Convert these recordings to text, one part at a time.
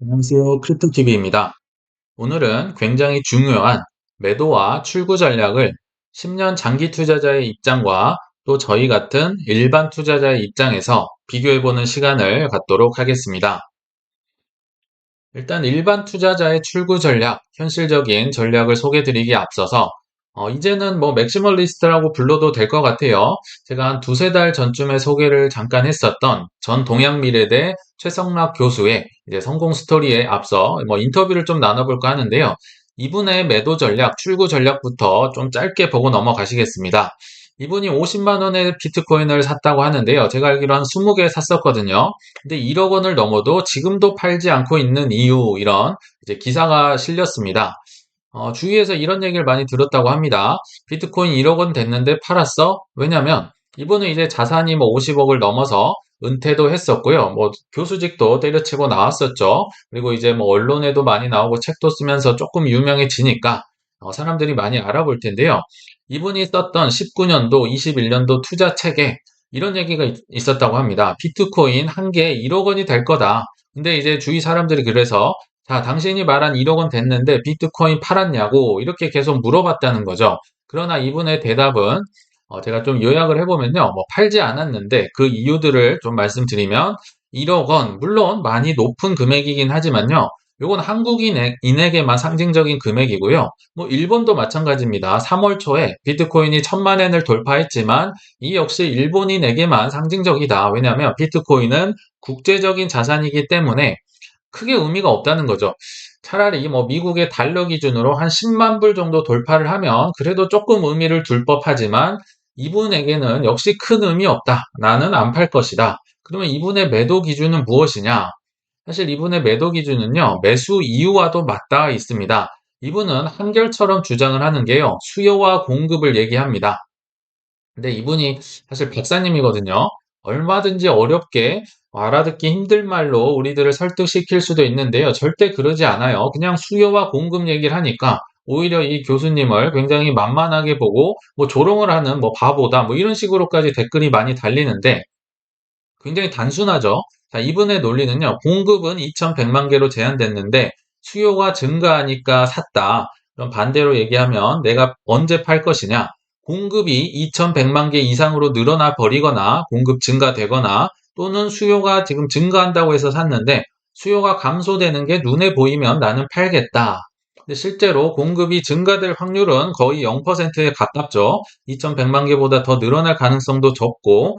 안녕하세요. 크립토TV입니다. 오늘은 굉장히 중요한 매도와 출구 전략을 10년 장기 투자자의 입장과 또 저희 같은 일반 투자자의 입장에서 비교해보는 시간을 갖도록 하겠습니다. 일단 일반 투자자의 출구 전략, 현실적인 전략을 소개드리기에 앞서서 이제는 뭐 맥시멀리스트라고 불러도 될 것 같아요. 제가 한 두세 달 전쯤에 소개를 잠깐 했었던 전 동양미래대 최성락 교수의 이제 성공 스토리에 앞서 뭐 인터뷰를 좀 나눠볼까 하는데요. 이분의 매도 전략, 출구 전략부터 좀 짧게 보고 넘어가시겠습니다. 이분이 50만 원의 비트코인을 샀다고 하는데요. 제가 알기로 한 20개 샀었거든요. 근데 1억 원을 넘어도 지금도 팔지 않고 있는 이유, 이런 이제 기사가 실렸습니다. 주위에서 이런 얘기를 많이 들었다고 합니다. 비트코인 1억 원 됐는데 팔았어? 왜냐면 이분은 이제 자산이 뭐 50억을 넘어서 은퇴도 했었고요. 뭐 교수직도 때려치고 나왔었죠. 그리고 이제 뭐 언론에도 많이 나오고 책도 쓰면서 조금 유명해지니까 사람들이 많이 알아볼 텐데요. 이분이 썼던 19년도, 21년도 투자 책에 이런 얘기가 있었다고 합니다. 비트코인 한 개에 1억 원이 될 거다. 근데 이제 주위 사람들이 그래서 자, 당신이 말한 1억 원 됐는데 비트코인 팔았냐고 이렇게 계속 물어봤다는 거죠. 그러나 이분의 대답은 제가 좀 요약을 해보면요. 뭐 팔지 않았는데 그 이유들을 좀 말씀드리면 1억 원, 물론 많이 높은 금액이긴 하지만요. 요건 한국인에게만 상징적인 금액이고요. 뭐 일본도 마찬가지입니다. 3월 초에 비트코인이 1000만 엔을 돌파했지만 이 역시 일본인에게만 상징적이다. 왜냐하면 비트코인은 국제적인 자산이기 때문에 크게 의미가 없다는 거죠. 차라리 뭐 미국의 달러 기준으로 한 10만 불 정도 돌파를 하면 그래도 조금 의미를 둘 법하지만 이분에게는 역시 큰 의미 없다. 나는 안 팔 것이다. 그러면 이분의 매도 기준은 무엇이냐? 사실 이분의 매도 기준은요, 매수 이유와도 맞닿아 있습니다. 이분은 한결처럼 주장을 하는 게요, 수요와 공급을 얘기합니다. 근데 이분이 사실 박사님이거든요. 얼마든지 어렵게 알아듣기 힘들 말로 우리들을 설득시킬 수도 있는데요. 절대 그러지 않아요. 그냥 수요와 공급 얘기를 하니까 오히려 이 교수님을 굉장히 만만하게 보고 뭐 조롱을 하는 뭐 바보다 뭐 이런 식으로까지 댓글이 많이 달리는데 굉장히 단순하죠. 자, 이분의 논리는요. 공급은 2100만 개로 제한됐는데 수요가 증가하니까 샀다. 그럼 반대로 얘기하면 내가 언제 팔 것이냐? 공급이 2100만 개 이상으로 늘어나 버리거나 공급 증가되거나 또는 수요가 지금 증가한다고 해서 샀는데 수요가 감소되는 게 눈에 보이면 나는 팔겠다. 근데 실제로 공급이 증가될 확률은 거의 0%에 가깝죠. 2100만 개보다 더 늘어날 가능성도 적고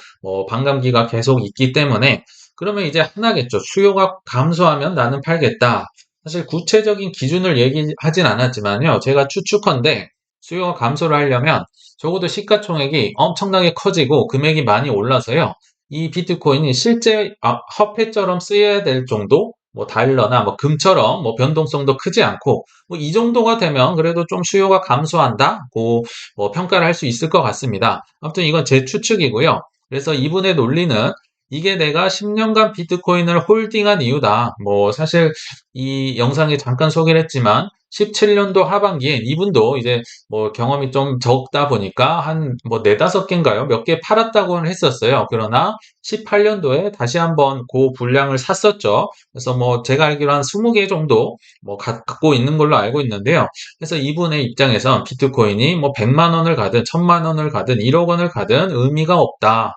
반감기가 계속 있기 때문에 그러면 이제 하나겠죠. 수요가 감소하면 나는 팔겠다. 사실 구체적인 기준을 얘기하진 않았지만요. 제가 추측컨대 수요가 감소를 하려면 적어도 시가총액이 엄청나게 커지고 금액이 많이 올라서요. 이 비트코인이 실제 화폐처럼 쓰여야 될 정도, 뭐 달러나 뭐 금처럼 뭐 변동성도 크지 않고 뭐 이 정도가 되면 그래도 좀 수요가 감소한다고 뭐 평가를 할 수 있을 것 같습니다. 아무튼 이건 제 추측이고요. 그래서 이분의 논리는 이게 내가 10년간 비트코인을 홀딩한 이유다. 뭐 사실 이 영상에 잠깐 소개를 했지만 17년도 하반기에 이분도 이제 뭐 경험이 좀 적다 보니까 한 뭐 네다섯 개인가요? 몇 개 팔았다고는 했었어요. 그러나 18년도에 다시 한번 그 분량을 샀었죠. 그래서 뭐 제가 알기로 한 20개 정도 뭐 갖고 있는 걸로 알고 있는데요. 그래서 이분의 입장에선 비트코인이 뭐 100만 원을 가든 1000만 원을 가든 1억 원을 가든 의미가 없다.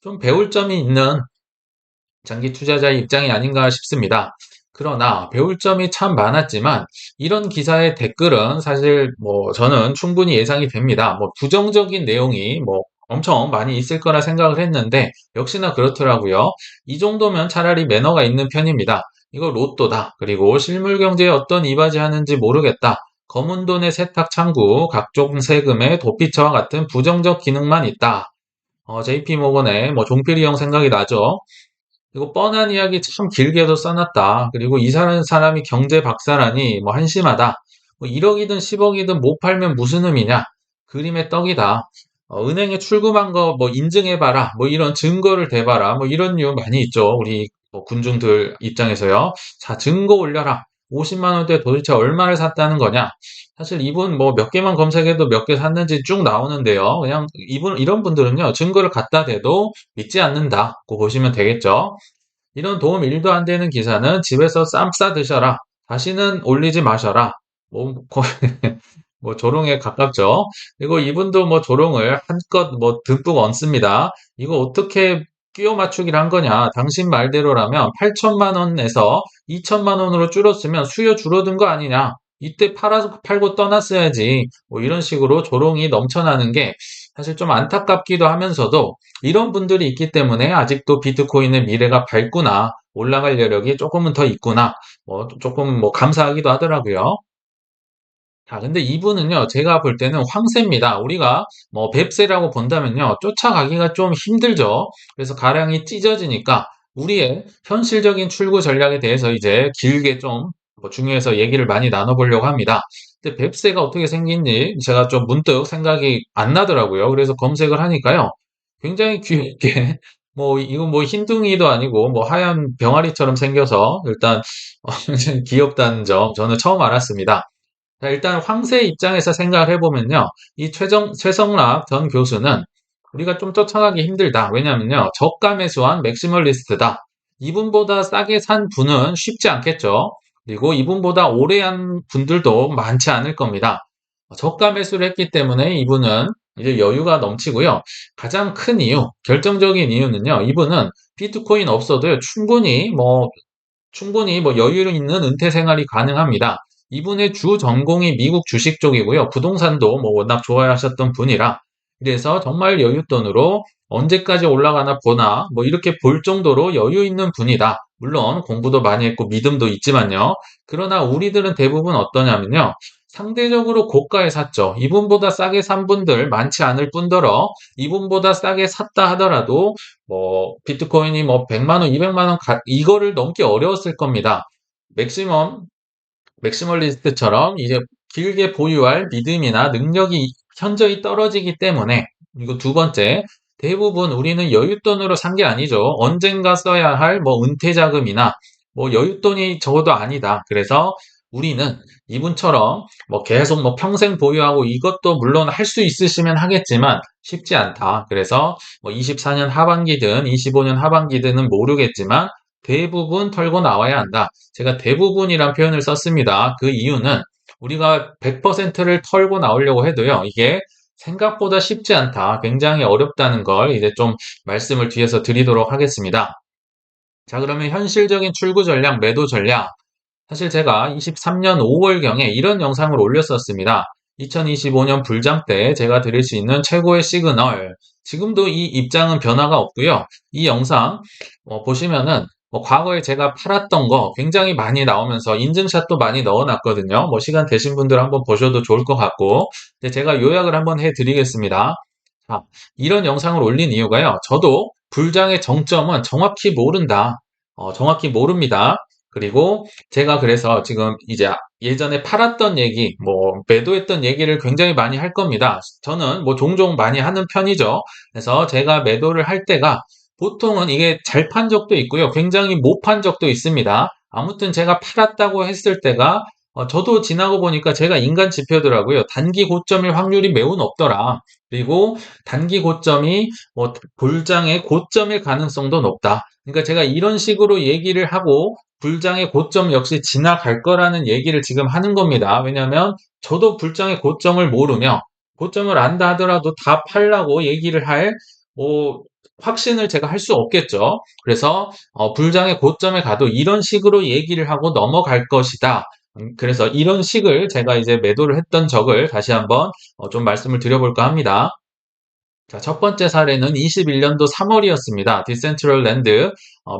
좀 배울 점이 있는 장기 투자자의 입장이 아닌가 싶습니다. 그러나 배울 점이 참 많았지만 이런 기사의 댓글은 사실 뭐 저는 충분히 예상이 됩니다. 뭐 부정적인 내용이 뭐 엄청 많이 있을 거라 생각을 했는데 역시나 그렇더라고요. 이 정도면 차라리 매너가 있는 편입니다. 이거 로또다. 그리고 실물 경제에 어떤 이바지하는지 모르겠다. 검은 돈의 세탁 창구, 각종 세금의 도피처와 같은 부정적 기능만 있다. JP 모건의 뭐 종필이 형 생각이 나죠. 그리고 뻔한 이야기 참 길게도 써놨다. 그리고 이 사람이 경제 박사라니 뭐 한심하다. 뭐 1억이든 10억이든 못 팔면 무슨 의미냐? 그림의 떡이다. 은행에 출금한 거 뭐 인증해봐라. 뭐 이런 증거를 대봐라. 뭐 이런 이유 많이 있죠. 우리 뭐 군중들 입장에서요. 자, 증거 올려라. 50만 원대 도대체 얼마를 샀다는 거냐? 사실 이분 뭐 몇 개만 검색해도 몇 개 샀는지 쭉 나오는데요. 그냥 이런 분들은요, 증거를 갖다 대도 믿지 않는다고 보시면 되겠죠. 이런 도움 1도 안 되는 기사는 집에서 쌈 싸 드셔라. 다시는 올리지 마셔라. 뭐, 거의 뭐 조롱에 가깝죠. 그리고 이분도 뭐 조롱을 한껏 뭐 듬뿍 얹습니다. 이거 어떻게 끼워 맞추기를 한 거냐. 당신 말대로라면 8천만 원에서 2천만 원으로 줄었으면 수요 줄어든 거 아니냐. 이때 팔고 떠났어야지. 뭐 이런 식으로 조롱이 넘쳐나는 게 사실 좀 안타깝기도 하면서도 이런 분들이 있기 때문에 아직도 비트코인의 미래가 밝구나. 올라갈 여력이 조금은 더 있구나. 뭐 조금 뭐 감사하기도 하더라고요. 자, 근데 이분은요, 제가 볼 때는 황새입니다. 우리가 뭐 뱁새라고 본다면요, 쫓아가기가 좀 힘들죠. 그래서 가량이 찢어지니까 우리의 현실적인 출구 전략에 대해서 이제 길게 좀뭐 중요해서 얘기를 많이 나눠보려고 합니다. 근데 뱁새가 어떻게 생긴지 제가 좀 문득 생각이 안 나더라고요. 그래서 검색을 하니까요, 굉장히 귀엽게 뭐 이건 뭐 흰둥이도 아니고 뭐 하얀 병아리처럼 생겨서 일단 굉장히 귀엽다는 점 저는 처음 알았습니다. 자, 일단 황새 입장에서 생각을 해보면요. 이 최성락 전 교수는 우리가 좀 쫓아가기 힘들다. 왜냐면요. 저가 매수한 맥시멀리스트다. 이분보다 싸게 산 분은 쉽지 않겠죠. 그리고 이분보다 오래 한 분들도 많지 않을 겁니다. 저가 매수를 했기 때문에 이분은 이제 여유가 넘치고요. 가장 큰 이유, 결정적인 이유는요. 이분은 비트코인 없어도 충분히 여유 있는 은퇴 생활이 가능합니다. 이분의 주 전공이 미국 주식 쪽이고요. 부동산도 뭐 워낙 좋아하셨던 분이라 그래서 정말 여윳돈으로 언제까지 올라가나 보나 뭐 이렇게 볼 정도로 여유 있는 분이다. 물론 공부도 많이 했고 믿음도 있지만요. 그러나 우리들은 대부분 어떠냐면요. 상대적으로 고가에 샀죠. 이분보다 싸게 산 분들 많지 않을 뿐더러 이분보다 싸게 샀다 하더라도 뭐 비트코인이 뭐 100만 원, 200만 원 이거를 넘기 어려웠을 겁니다. 맥시멈 맥시멀리스트처럼 이제 길게 보유할 믿음이나 능력이 현저히 떨어지기 때문에 이거 두 번째 대부분 우리는 여윳돈으로 산 게 아니죠. 언젠가 써야 할 뭐 은퇴 자금이나 뭐 여윳돈이 적어도 아니다. 그래서 우리는 이분처럼 뭐 계속 뭐 평생 보유하고 이것도 물론 할 수 있으시면 하겠지만 쉽지 않다. 그래서 뭐 24년 하반기든 25년 하반기든은 모르겠지만 대부분 털고 나와야 한다. 제가 대부분이란 표현을 썼습니다. 그 이유는 우리가 100%를 털고 나오려고 해도요, 이게 생각보다 쉽지 않다. 굉장히 어렵다는 걸 이제 좀 말씀을 뒤에서 드리도록 하겠습니다. 자, 그러면 현실적인 출구 전략, 매도 전략. 사실 제가 23년 5월경에 이런 영상을 올렸었습니다. 2025년 불장 때 제가 드릴 수 있는 최고의 시그널. 지금도 이 입장은 변화가 없고요. 이 영상 보시면은 뭐 과거에 제가 팔았던 거 굉장히 많이 나오면서 인증샷도 많이 넣어놨거든요. 뭐 시간 되신 분들 한번 보셔도 좋을 것 같고. 근데 제가 요약을 한번 해드리겠습니다. 자, 이런 영상을 올린 이유가요. 저도 불장의 정점은 정확히 모른다. 정확히 모릅니다. 그리고 제가 그래서 지금 이제 예전에 팔았던 얘기, 뭐 매도했던 얘기를 굉장히 많이 할 겁니다. 저는 뭐 종종 많이 하는 편이죠. 그래서 제가 매도를 할 때가 보통은 이게 잘 판 적도 있고요. 굉장히 못 판 적도 있습니다. 아무튼 제가 팔았다고 했을 때가 저도 지나고 보니까 제가 인간 지표더라고요. 단기 고점일 확률이 매우 높더라. 그리고 단기 고점이 뭐 불장의 고점일 가능성도 높다. 그러니까 제가 이런 식으로 얘기를 하고 불장의 고점 역시 지나갈 거라는 얘기를 지금 하는 겁니다. 왜냐하면 저도 불장의 고점을 모르며 고점을 안다 하더라도 다 팔라고 얘기를 할 뭐, 확신을 제가 할 수 없겠죠. 그래서 불장의 고점에 가도 이런 식으로 얘기를 하고 넘어갈 것이다. 그래서 이런 식을 제가 이제 매도를 했던 적을 다시 한번 좀 말씀을 드려볼까 합니다. 자, 첫 번째 사례는 21년도 3월이었습니다. 디센트럴 랜드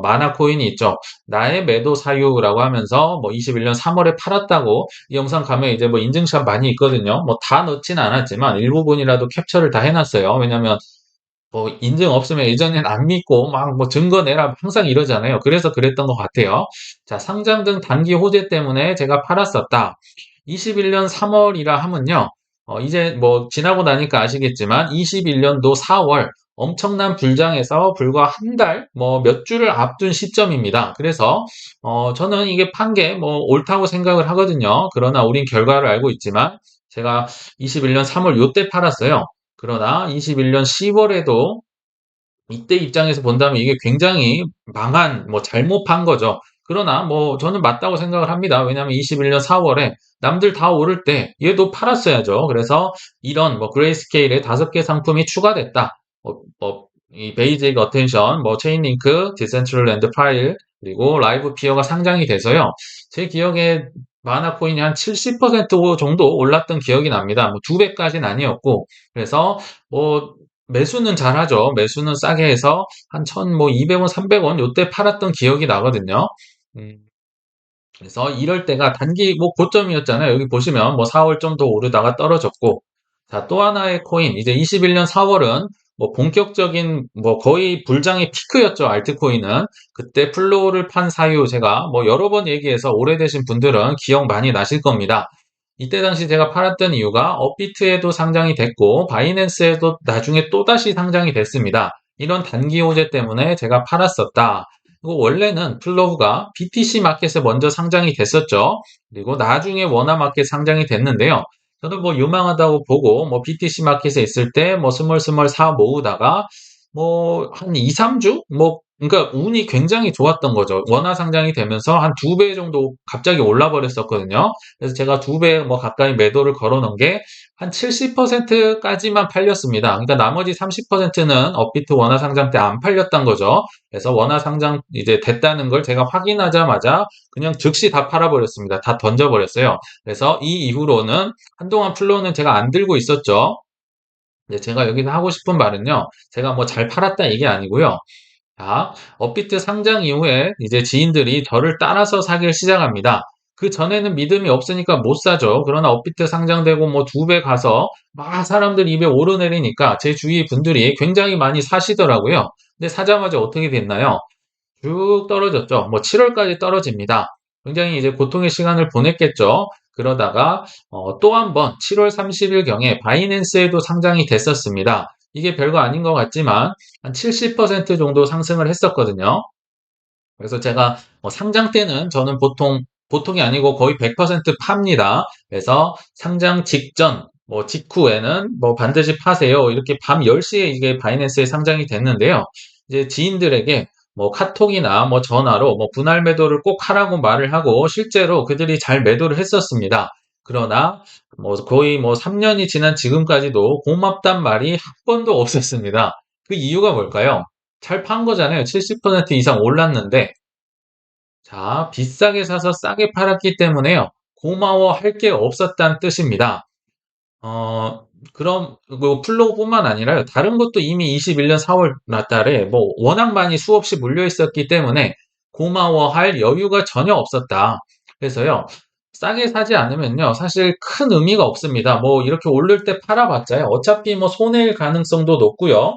마나 코인이 있죠. 나의 매도 사유라고 하면서 뭐 21년 3월에 팔았다고 이 영상 가면 이제 뭐 인증샷 많이 있거든요. 뭐 다 넣지는 않았지만 일부분이라도 캡처를 다 해놨어요. 왜냐면 뭐 인증 없으면 예전엔 안 믿고 막 뭐 증거 내라 항상 이러잖아요. 그래서 그랬던 것 같아요. 자, 상장 등 단기 호재 때문에 제가 팔았었다. 21년 3월이라 하면요. 이제 뭐 지나고 나니까 아시겠지만 21년도 4월 엄청난 불장에서 불과 한 달, 뭐 몇 주를 앞둔 시점입니다. 그래서 저는 이게 판 게 뭐 옳다고 생각을 하거든요. 그러나 우린 결과를 알고 있지만 제가 21년 3월 요때 팔았어요. 그러나 21년 10월에도 이때 입장에서 본다면 이게 굉장히 망한, 뭐 잘못 판 거죠. 그러나 뭐 저는 맞다고 생각을 합니다. 왜냐하면 21년 4월에 남들 다 오를 때 얘도 팔았어야죠. 그래서 이런 뭐 그레이스케일에 5개 상품이 추가됐다. 이 베이직 어텐션, 뭐 체인링크, 디센트럴랜드 파일, 그리고 라이브 피어가 상장이 돼서요. 제 기억에 마나 코인이 한 70% 정도 올랐던 기억이 납니다. 뭐 2배까지는 아니었고. 그래서 뭐 매수는 잘하죠. 매수는 싸게 해서 한 200원, 300원 요때 팔았던 기억이 나거든요. 음, 그래서 이럴 때가 단기 뭐 고점이었잖아요. 여기 보시면 뭐 4월 좀 더 오르다가 떨어졌고. 자, 또 하나의 코인. 이제 21년 4월은 뭐 본격적인 뭐 거의 불장의 피크였죠. 알트코인은. 그때 플로우를 판 사유 제가 뭐 여러 번 얘기해서 오래되신 분들은 기억 많이 나실 겁니다. 이때 당시 제가 팔았던 이유가 업비트에도 상장이 됐고 바이낸스에도 나중에 또다시 상장이 됐습니다. 이런 단기 호재 때문에 제가 팔았었다. 그리고 원래는 플로우가 BTC 마켓에 먼저 상장이 됐었죠. 그리고 나중에 워낙 마켓 상장이 됐는데요. 저는 뭐 유망하다고 보고 뭐 BTC 마켓에 있을 때 뭐 스멀스멀 사 모으다가 뭐 한 2, 3주? 뭐 그러니까 운이 굉장히 좋았던 거죠. 원화 상장이 되면서 한 2배 정도 갑자기 올라 버렸었거든요. 그래서 제가 2배 뭐 가까이 매도를 걸어 놓은 게 한 70%까지만 팔렸습니다. 그러니까 나머지 30%는 업비트 원화 상장 때 안 팔렸던 거죠. 그래서 원화 상장 이제 됐다는 걸 제가 확인하자마자 그냥 즉시 다 팔아버렸습니다. 다 던져버렸어요. 그래서 이 이후로는 한동안 플로우는 제가 안 들고 있었죠. 이제 제가 여기서 하고 싶은 말은요. 제가 뭐 잘 팔았다 이게 아니고요. 자, 업비트 상장 이후에 이제 지인들이 저를 따라서 사기를 시작합니다. 그 전에는 믿음이 없으니까 못 사죠. 그러나 업비트 상장되고 뭐 2배 가서 막 사람들 입에 오르내리니까 제 주위 분들이 굉장히 많이 사시더라고요. 근데 사자마자 어떻게 됐나요? 쭉 떨어졌죠. 뭐 7월까지 떨어집니다. 굉장히 이제 고통의 시간을 보냈겠죠. 그러다가 또 한 번 7월 30일경에 바이낸스에도 상장이 됐었습니다. 이게 별거 아닌 것 같지만 한 70% 정도 상승을 했었거든요. 그래서 제가 상장 때는 저는 보통이 아니고 거의 100% 팝니다. 그래서 상장 직전, 뭐 직후에는 뭐 반드시 파세요. 이렇게 밤 10시에 이게 바이낸스에 상장이 됐는데요. 이제 지인들에게 뭐 카톡이나 뭐 전화로 뭐 분할 매도를 꼭 하라고 말을 하고 실제로 그들이 잘 매도를 했었습니다. 그러나 뭐 거의 뭐 3년이 지난 지금까지도 고맙단 말이 한 번도 없었습니다. 그 이유가 뭘까요? 잘 판 거잖아요. 70% 이상 올랐는데. 자, 비싸게 사서 싸게 팔았기 때문에요. 고마워할 게 없었다는 뜻입니다. 그럼 뭐 플로우뿐만 아니라요. 다른 것도 이미 21년 4월 달에 뭐 워낙 많이 수없이 몰려 있었기 때문에 고마워할 여유가 전혀 없었다. 그래서요. 싸게 사지 않으면요. 사실 큰 의미가 없습니다. 뭐 이렇게 오를 때 팔아봤자요. 어차피 뭐 손해일 가능성도 높고요.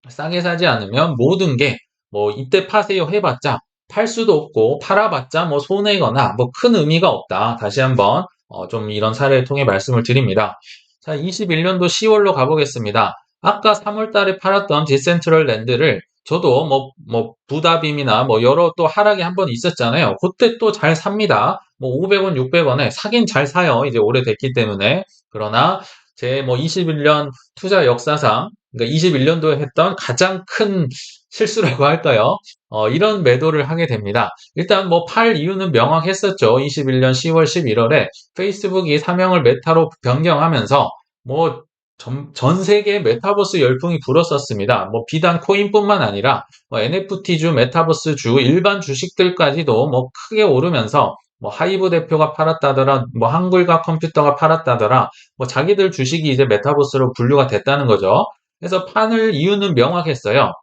싸게 사지 않으면 모든 게 뭐 이때 파세요 해봤자 팔 수도 없고 팔아봤자 뭐 손해거나 뭐 큰 의미가 없다. 다시 한번 좀 이런 사례를 통해 말씀을 드립니다. 자, 21년도 10월로 가보겠습니다. 아까 3월 달에 팔았던 디센트럴 랜드를 저도 뭐 부다빔이나 뭐 여러 또 하락이 한번 있었잖아요. 그때 또 잘 삽니다. 뭐 500원, 600원에 사긴 잘 사요. 이제 오래됐기 때문에. 그러나 제 뭐 21년 투자 역사상 그러니까 21년도에 했던 가장 큰 실수라고 할까요? 이런 매도를 하게 됩니다. 일단 뭐 팔 이유는 명확했었죠. 21년 10월 11월에 페이스북이 사명을 메타로 변경하면서 뭐 전 세계에 메타버스 열풍이 불었었습니다. 뭐 비단 코인뿐만 아니라 뭐 NFT주, 메타버스주, 일반 주식들까지도 뭐 크게 오르면서 뭐 하이브 대표가 팔았다더라, 뭐 한글과 컴퓨터가 팔았다더라, 뭐 자기들 주식이 이제 메타버스로 분류가 됐다는 거죠. 그래서 파는 이유는 명확했어요.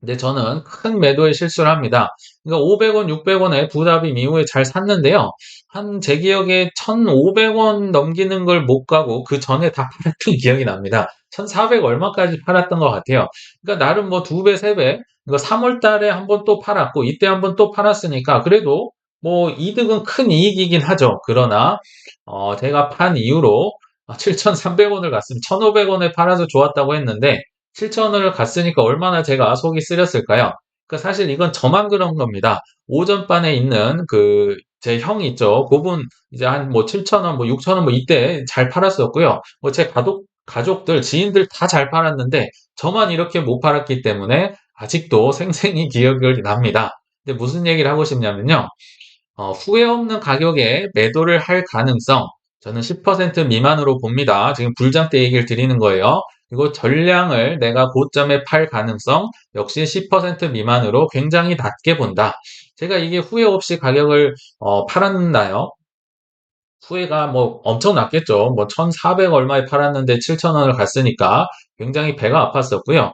근데 저는 큰 매도에 실수를 합니다. 그러니까 500원, 600원에 부답이 이후에 잘 샀는데요. 한 제 기억에 1,500원 넘기는 걸 못 가고 그 전에 다 팔았던 기억이 납니다. 1,400 얼마까지 팔았던 것 같아요. 그러니까 나름 뭐 2배, 3배. 이거 3월 달에 한번 또 팔았고 이때 한번 또 팔았으니까 그래도 뭐 이득은 큰 이익이긴 하죠. 그러나 제가 판 이후로 7,300원을 갔습니다. 1,500원에 팔아서 좋았다고 했는데 7천원을 갔으니까 얼마나 제가 속이 쓰렸을까요? 그러니까 사실 이건 저만 그런 겁니다. 오전반에 있는 그 제 형 있죠. 그분 이제 한 뭐 7천원, 뭐 6천원 뭐 이때 잘 팔았었고요. 뭐 제 가족들, 지인들 다 잘 팔았는데 저만 이렇게 못 팔았기 때문에 아직도 생생히 기억이 납니다. 근데 무슨 얘기를 하고 싶냐면요. 후회 없는 가격에 매도를 할 가능성, 저는 10% 미만으로 봅니다. 지금 불장 때 얘기를 드리는 거예요. 그리고 전량을 내가 고점에 팔 가능성 역시 10% 미만으로 굉장히 낮게 본다. 제가 이게 후회 없이 가격을 팔았나요? 후회가 뭐 엄청 났겠죠. 뭐 1,400 얼마에 팔았는데 7,000원을 갔으니까 굉장히 배가 아팠었고요.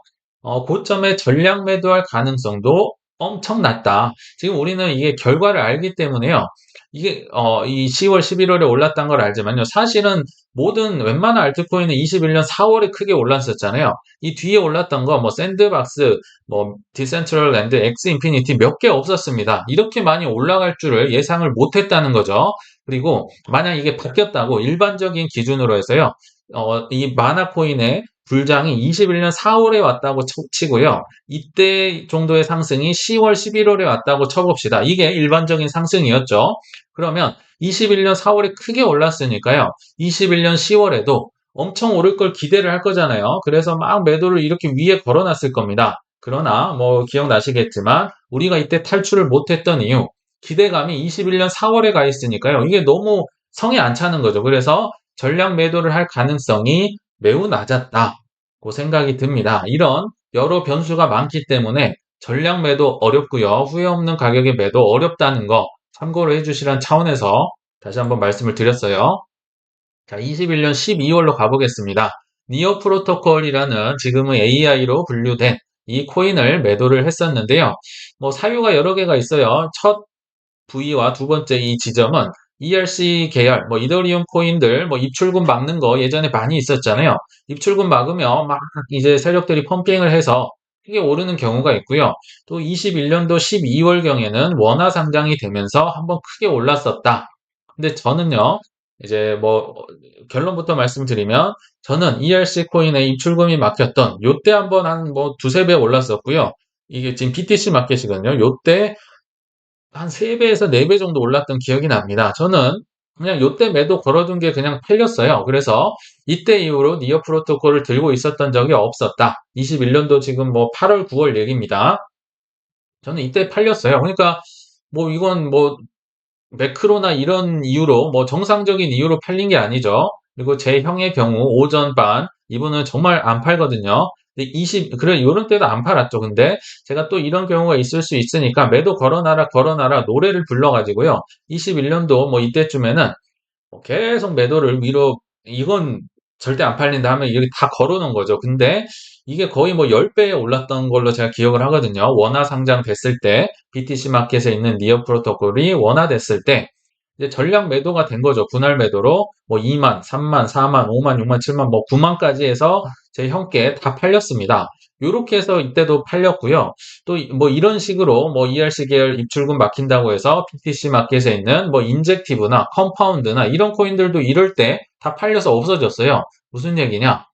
고점에 전량 매도할 가능성도 엄청 낮다. 지금 우리는 이게 결과를 알기 때문에요. 이게 이 10월, 11월에 올랐던 걸 알지만요. 사실은 모든 웬만한 알트코인은 21년 4월에 크게 올랐었잖아요. 이 뒤에 올랐던 거 뭐 샌드박스, 뭐 디센트럴랜드, 엑스 인피니티 몇 개 없었습니다. 이렇게 많이 올라갈 줄을 예상을 못 했다는 거죠. 그리고 만약 이게 바뀌었다고 일반적인 기준으로 해서요. 이 마나 코인의 불장이 21년 4월에 왔다고 치고요. 이때 정도의 상승이 10월, 11월에 왔다고 쳐봅시다. 이게 일반적인 상승이었죠. 그러면 21년 4월에 크게 올랐으니까요. 21년 10월에도 엄청 오를 걸 기대를 할 거잖아요. 그래서 막 매도를 이렇게 위에 걸어놨을 겁니다. 그러나 뭐 기억나시겠지만 우리가 이때 탈출을 못했던 이유, 기대감이 21년 4월에 가 있으니까요. 이게 너무 성에 안 차는 거죠. 그래서 전량 매도를 할 가능성이 매우 낮았다고 생각이 듭니다. 이런 여러 변수가 많기 때문에 전량 매도 어렵고요. 후회 없는 가격의 매도 어렵다는 거 참고로 해주시라는 차원에서 다시 한번 말씀을 드렸어요. 자, 21년 12월로 가보겠습니다. 니어 프로토콜이라는 지금은 AI로 분류된 이 코인을 매도를 했었는데요. 뭐 사유가 여러 개가 있어요. 첫 V와 두 번째 이 지점은 ERC 계열, 뭐 이더리움 코인들, 뭐 입출금 막는 거 예전에 많이 있었잖아요. 입출금 막으면 막 이제 세력들이 펌핑을 해서 크게 오르는 경우가 있고요. 또 21년도 12월경에는 원화 상장이 되면서 한번 크게 올랐었다. 근데 저는요, 이제 뭐 결론부터 말씀드리면 저는 ERC 코인의 입출금이 막혔던 요때 한번 한 뭐 두세 배 올랐었고요. 이게 지금 BTC 마켓이거든요. 요때 한 3배에서 4배 정도 올랐던 기억이 납니다. 저는 그냥 요때 매도 걸어둔 게 그냥 팔렸어요. 그래서 이때 이후로 니어 프로토콜을 들고 있었던 적이 없었다. 21년도 지금 뭐 8월, 9월 얘기입니다. 저는 이때 팔렸어요. 그러니까 뭐 이건 뭐 매크로나 이런 이유로 뭐 정상적인 이유로 팔린 게 아니죠. 그리고 제 형의 경우 오전반 이분은 정말 안 팔거든요. 근데 그래 이런 때도 안 팔았죠. 근데 제가 또 이런 경우가 있을 수 있으니까 매도 걸어놔라 걸어놔라 노래를 불러가지고요. 21년도 뭐 이때쯤에는 계속 매도를 위로 이건 절대 안 팔린다 하면 이렇게 다 걸어놓은 거죠. 근데 이게 거의 뭐 10배에 올랐던 걸로 제가 기억을 하거든요. 원화 상장됐을 때 BTC 마켓에 있는 니어 프로토콜이 원화됐을 때 이제 전량 매도가 된 거죠. 분할 매도로 뭐 2만, 3만, 4만, 5만, 6만, 7만, 뭐 9만까지 해서 제 형께 다 팔렸습니다. 요렇게 해서 이때도 팔렸고요. 또 뭐 이런 식으로 뭐 ERC 계열 입출금 막힌다고 해서 PTC 마켓에 있는 뭐 인젝티브나 컴파운드나 이런 코인들도 이럴 때 다 팔려서 없어졌어요. 무슨 얘기냐?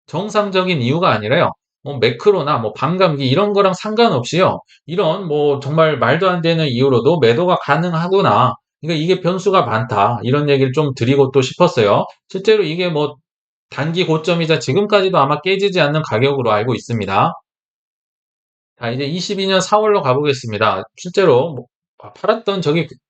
정상적인 이유가 아니라요. 뭐 매크로나 뭐 반감기 이런 거랑 상관없이요. 이런 뭐 정말 말도 안 되는 이유로도 매도가 가능하구나. 그러니까 이게 변수가 많다. 이런 얘기를 좀 드리고 또 싶었어요. 실제로 이게 뭐 단기 고점이자 지금까지도 아마 깨지지 않는 가격으로 알고 있습니다. 자, 이제 22년 4월로 가보겠습니다. 실제로 뭐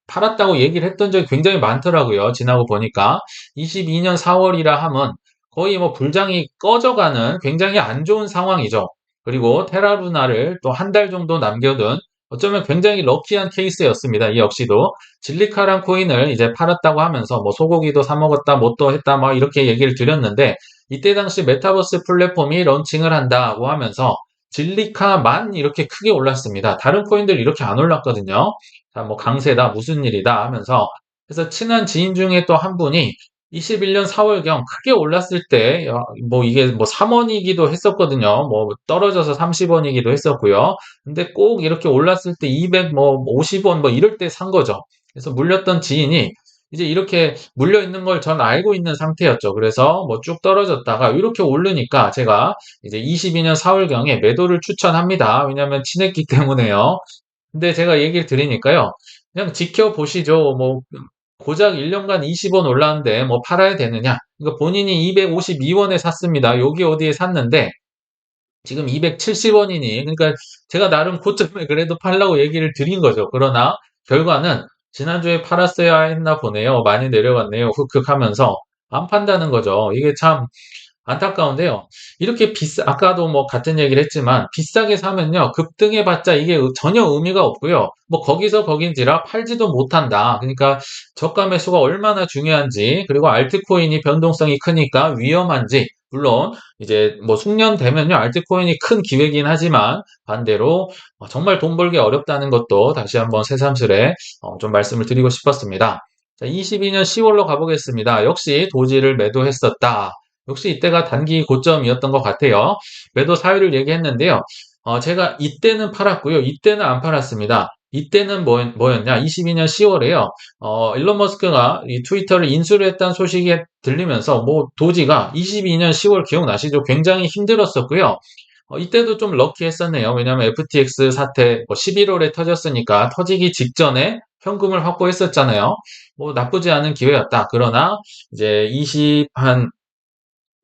팔았다고 얘기를 했던 적이 굉장히 많더라고요. 지나고 보니까 22년 4월이라 하면 거의 뭐 불장이 꺼져가는 굉장히 안 좋은 상황이죠. 그리고 테라루나를 또 한 달 정도 남겨둔 어쩌면 굉장히 럭키한 케이스였습니다. 이 역시도 질리카란 코인을 이제 팔았다고 하면서 뭐 소고기도 사 먹었다, 뭐 또 했다, 막 이렇게 얘기를 드렸는데 이때 당시 메타버스 플랫폼이 런칭을 한다고 하면서 질리카만 이렇게 크게 올랐습니다. 다른 코인들 이렇게 안 올랐거든요. 자, 뭐 강세다, 무슨 일이다 하면서 그래서 친한 지인 중에 또 한 분이 21년 4월경 크게 올랐을 때, 뭐 이게 뭐 3원이기도 했었거든요. 뭐 떨어져서 30원이기도 했었고요. 근데 꼭 이렇게 올랐을 때 200, 뭐 50원 뭐 이럴 때 산 거죠. 그래서 물렸던 지인이 이제 이렇게 물려 있는 걸 전 알고 있는 상태였죠. 그래서 뭐 쭉 떨어졌다가 이렇게 오르니까 제가 이제 22년 4월경에 매도를 추천합니다. 왜냐하면 친했기 때문에요. 근데 제가 얘기를 드리니까요. 그냥 지켜보시죠. 뭐 고작 1년간 20원 올랐는데 뭐 팔아야 되느냐? 그러니까 본인이 252원에 샀습니다. 여기 어디에 샀는데 지금 270원이니 그러니까 제가 나름 고점에 그래도 팔라고 얘기를 드린 거죠. 그러나 결과는 지난주에 팔았어야 했나 보네요. 많이 내려갔네요. 흑흑 하면서 안 판다는 거죠. 이게 참 안타까운데요. 이렇게 아까도 뭐 같은 얘기를 했지만 비싸게 사면요. 급등해봤자 이게 전혀 의미가 없고요. 뭐 거기서 거긴지라 팔지도 못한다. 그러니까 저가 매수가 얼마나 중요한지 그리고 알트코인이 변동성이 크니까 위험한지 물론 이제 뭐 숙련되면요. 알트코인이 큰 기회긴 하지만 반대로 정말 돈 벌기 어렵다는 것도 다시 한번 새삼스레 좀 말씀을 드리고 싶었습니다. 자, 22년 10월로 가보겠습니다. 역시 도지를 매도했었다. 역시 이때가 단기 고점이었던 것 같아요. 매도 사유를 얘기했는데요. 제가 이때는 팔았고요. 이때는 안 팔았습니다. 이때는 뭐였냐? 22년 10월에요. 일론 머스크가 이 트위터를 인수를 했다는 소식이 들리면서 뭐 도지가 22년 10월 기억나시죠? 굉장히 힘들었었고요. 이때도 좀 럭키했었네요. 왜냐하면 FTX 사태 11월에 터졌으니까 터지기 직전에 현금을 확보했었잖아요. 뭐 나쁘지 않은 기회였다. 그러나 이제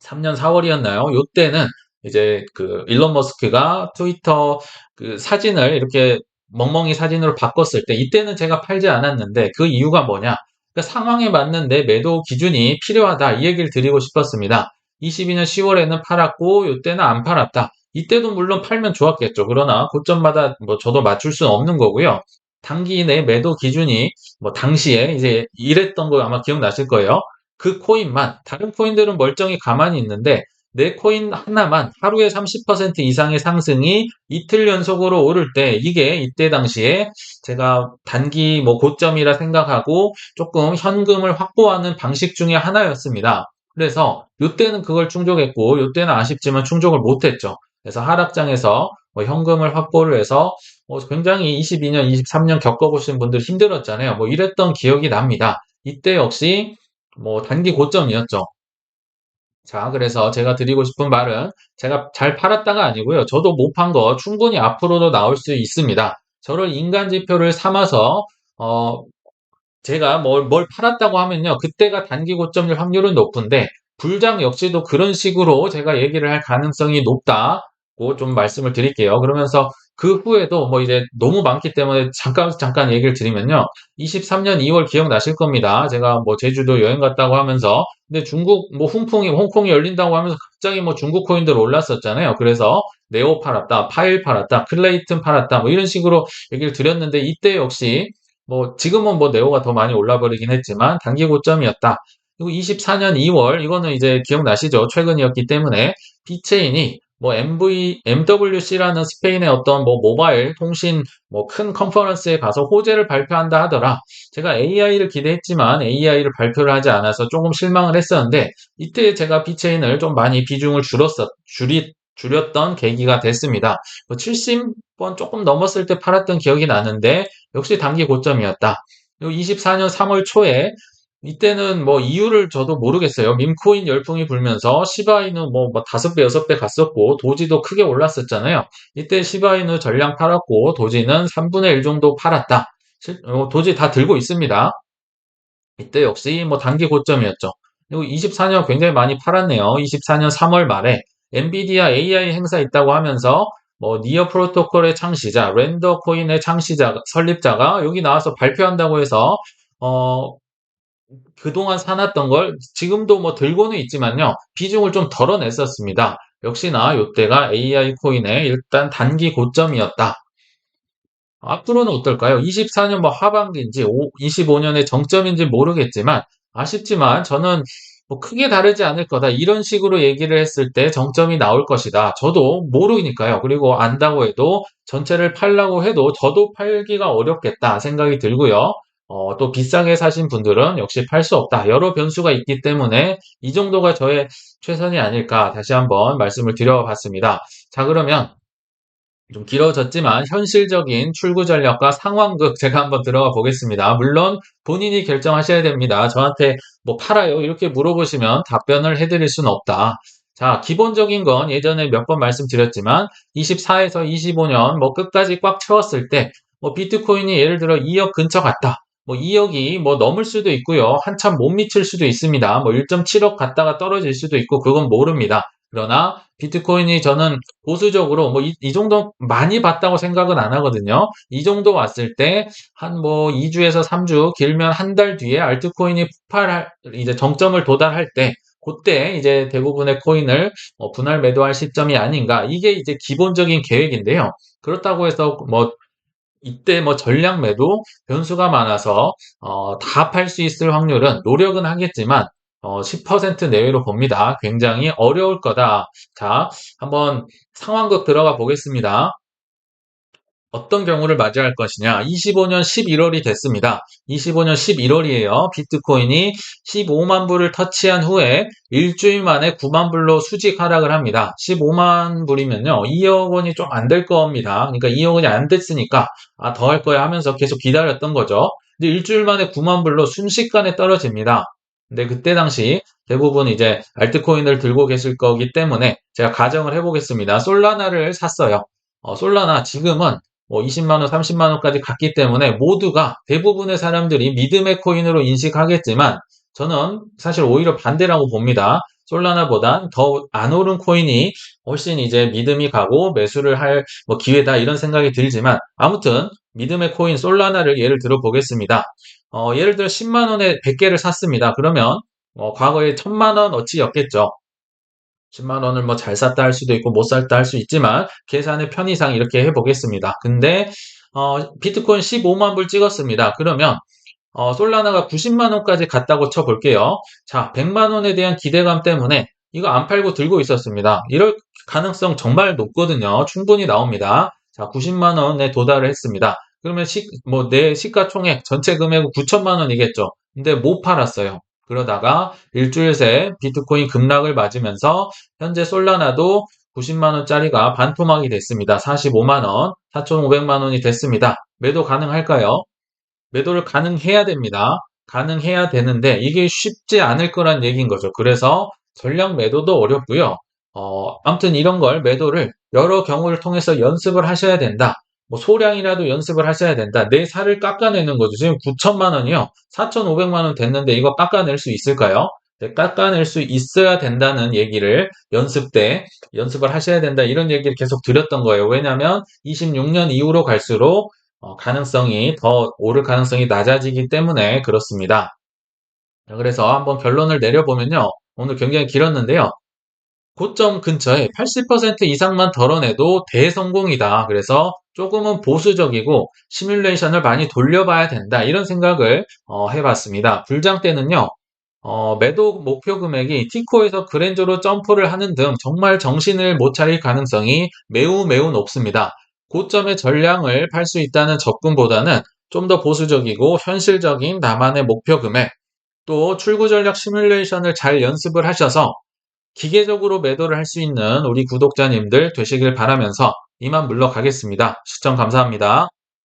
3년 4월이었나요? 요때는 이제 그 일론 머스크가 트위터 그 사진을 이렇게 멍멍이 사진으로 바꿨을 때 이때는 제가 팔지 않았는데 그 이유가 뭐냐? 그러니까 상황에 맞는 내 매도 기준이 필요하다 이 얘기를 드리고 싶었습니다. 22년 10월에는 팔았고 요때는 안 팔았다. 이때도 물론 팔면 좋았겠죠. 그러나 고점마다 뭐 저도 맞출 수는 없는 거고요. 단기 내 매도 기준이 뭐 당시에 이제 이랬던 거 아마 기억나실 거예요. 그 코인만 다른 코인들은 멀쩡히 가만히 있는데 내 코인 하나만 하루에 30% 이상의 상승이 이틀 연속으로 오를 때 이게 이때 당시에 제가 단기 뭐 고점이라 생각하고 조금 현금을 확보하는 방식 중에 하나였습니다. 그래서 이때는 그걸 충족했고 이때는 아쉽지만 충족을 못했죠. 그래서 하락장에서 뭐 현금을 확보를 해서 굉장히 22년, 23년 겪어보신 분들 힘들었잖아요. 뭐 이랬던 기억이 납니다. 이때 역시 뭐 단기 고점이었죠. 자, 그래서 제가 드리고 싶은 말은 제가 잘 팔았다가 아니고요. 저도 못 판 거 충분히 앞으로도 나올 수 있습니다. 저를 인간 지표를 삼아서 어, 제가 뭘 팔았다고 하면요. 그때가 단기 고점일 확률은 높은데 불장 역시도 그런 식으로 제가 얘기를 할 가능성이 높다고 좀 말씀을 드릴게요. 그러면서 그 후에도 뭐 이제 너무 많기 때문에 잠깐 얘기를 드리면요. 23년 2월 기억나실 겁니다. 제가 뭐 제주도 여행 갔다고 하면서 근데 중국 뭐 홍콩이 열린다고 하면서 갑자기 뭐 중국 코인들 올랐었잖아요. 그래서 네오 팔았다, 파일 팔았다, 클레이튼 팔았다 뭐 이런 식으로 얘기를 드렸는데 이때 역시 뭐 지금은 뭐 네오가 더 많이 올라버리긴 했지만 단기 고점이었다. 그리고 24년 2월 이거는 이제 기억나시죠? 최근이었기 때문에 비체인이 뭐 MWC라는 스페인의 어떤 뭐 모바일 통신 뭐 큰 컨퍼런스에 가서 호재를 발표한다 하더라. 제가 AI를 기대했지만 AI를 발표를 하지 않아서 조금 실망을 했었는데 이때 제가 비체인을 좀 많이 비중을 줄였던 계기가 됐습니다. 뭐 70번 조금 넘었을 때 팔았던 기억이 나는데 역시 단기 고점이었다. 그리고 24년 3월 초에 이때는 뭐 이유를 저도 모르겠어요. 밈코인 열풍이 불면서 시바이누 뭐 5배, 6배 갔었고 도지도 크게 올랐었잖아요. 이때 시바이누 전량 팔았고 도지는 3분의 1 정도 팔았다. 도지 다 들고 있습니다. 이때 역시 뭐 단기 고점이었죠. 그리고 24년 굉장히 많이 팔았네요. 24년 3월 말에 엔비디아 AI 행사 있다고 하면서 뭐 니어 프로토콜의 창시자, 렌더 코인의 설립자가 여기 나와서 발표한다고 해서 어 그동안 사놨던 걸 지금도 뭐 들고는 있지만요. 비중을 좀 덜어냈었습니다. 역시나 이때가 AI 코인의 일단 단기 고점이었다. 앞으로는 어떨까요? 24년 뭐 하반기인지 25년의 정점인지 모르겠지만 아쉽지만 저는 뭐 크게 다르지 않을 거다. 이런 식으로 얘기를 했을 때 정점이 나올 것이다. 저도 모르니까요. 그리고 안다고 해도 전체를 팔라고 해도 저도 팔기가 어렵겠다 생각이 들고요. 또 비싸게 사신 분들은 역시 팔 수 없다. 여러 변수가 있기 때문에 이 정도가 저의 최선이 아닐까 다시 한번 말씀을 드려봤습니다. 자, 그러면 좀 길어졌지만 현실적인 출구 전략과 상황극 제가 한번 들어가 보겠습니다. 물론 본인이 결정하셔야 됩니다. 저한테 뭐 팔아요? 이렇게 물어보시면 답변을 해드릴 수는 없다. 자, 기본적인 건 예전에 몇 번 말씀드렸지만 24에서 25년 뭐 끝까지 꽉 채웠을 때 뭐 비트코인이 예를 들어 2억 근처 갔다. 뭐 2억이 뭐 넘을 수도 있고요. 한참 못 미칠 수도 있습니다. 뭐 1.7억 갔다가 떨어질 수도 있고 그건 모릅니다. 그러나 비트코인이 저는 보수적으로 뭐 이 정도 많이 봤다고 생각은 안 하거든요. 이 정도 왔을 때 한 뭐 2주에서 3주 길면 한 달 뒤에 알트코인이 폭발할 이제 정점을 도달할 때 그때 이제 대부분의 코인을 분할 매도할 시점이 아닌가. 이게 이제 기본적인 계획인데요. 그렇다고 해서 뭐 이때 뭐 전량 매도 변수가 많아서 다 팔 수 있을 확률은 노력은 하겠지만 10% 내외로 봅니다. 굉장히 어려울 거다. 자, 한번 상황극 들어가 보겠습니다. 어떤 경우를 맞이할 것이냐. 25년 11월이 됐습니다. 25년 11월이에요. 비트코인이 15만 불을 터치한 후에 일주일 만에 9만 불로 수직 하락을 합니다. 15만 불이면요. 2억 원이 좀 안 될 겁니다. 그러니까 2억 원이 안 됐으니까 더 할 거야 하면서 계속 기다렸던 거죠. 근데 일주일 만에 9만 불로 순식간에 떨어집니다. 근데 그때 당시 대부분 이제 알트코인을 들고 계실 거기 때문에 제가 가정을 해보겠습니다. 솔라나를 샀어요. 솔라나 지금은 뭐 20만 원, 30만 원까지 갔기 때문에 모두가 대부분의 사람들이 믿음의 코인으로 인식하겠지만 저는 사실 오히려 반대라고 봅니다. 솔라나보단 더 안 오른 코인이 훨씬 이제 믿음이 가고 매수를 할 뭐 기회다 이런 생각이 들지만 아무튼 믿음의 코인 솔라나를 예를 들어 보겠습니다. 예를 들어 10만 원에 100개를 샀습니다. 그러면 과거에 1000만 원어치였겠죠. 10만 원을 뭐 잘 샀다 할 수도 있고 못 샀다 할 수 있지만 계산의 편의상 이렇게 해보겠습니다. 근데 비트코인 15만 불 찍었습니다. 그러면 솔라나가 90만 원까지 갔다고 쳐볼게요. 자, 100만 원에 대한 기대감 때문에 이거 안 팔고 들고 있었습니다. 이럴 가능성 정말 높거든요. 충분히 나옵니다. 자, 90만 원에 도달을 했습니다. 그러면 내 시가총액 전체 금액은 9천만 원이겠죠. 근데 못 팔았어요. 그러다가 일주일 새 비트코인 급락을 맞으면서 현재 솔라나도 90만 원짜리가 반토막이 됐습니다. 45만 원, 4,500만 원이 됐습니다. 매도 가능할까요? 매도를 가능해야 됩니다. 가능해야 되는데 이게 쉽지 않을 거란 얘기인 거죠. 그래서 전량 매도도 어렵고요. 아무튼 이런 걸 매도를 여러 경우를 통해서 연습을 하셔야 된다. 뭐 소량이라도 연습을 하셔야 된다. 내 살을 깎아내는 거죠. 지금 9천만 원이요. 4,500만 원 됐는데 이거 깎아낼 수 있을까요? 네, 깎아낼 수 있어야 된다는 얘기를 연습 때 연습을 하셔야 된다. 이런 얘기를 계속 드렸던 거예요. 왜냐하면 26년 이후로 갈수록 가능성이 더 오를 가능성이 낮아지기 때문에 그렇습니다. 그래서 한번 결론을 내려보면요. 오늘 굉장히 길었는데요. 고점 근처에 80% 이상만 덜어내도 대성공이다. 그래서 조금은 보수적이고 시뮬레이션을 많이 돌려봐야 된다. 이런 생각을 해봤습니다. 불장 때는요. 매도 목표 금액이 티코에서 그랜저로 점프를 하는 등 정말 정신을 못 차릴 가능성이 매우 매우 높습니다. 고점의 전량을 팔 수 있다는 접근보다는 좀 더 보수적이고 현실적인 나만의 목표 금액, 또 출구 전략 시뮬레이션을 잘 연습을 하셔서 기계적으로 매도를 할 수 있는 우리 구독자님들 되시길 바라면서 이만 물러가겠습니다. 시청 감사합니다.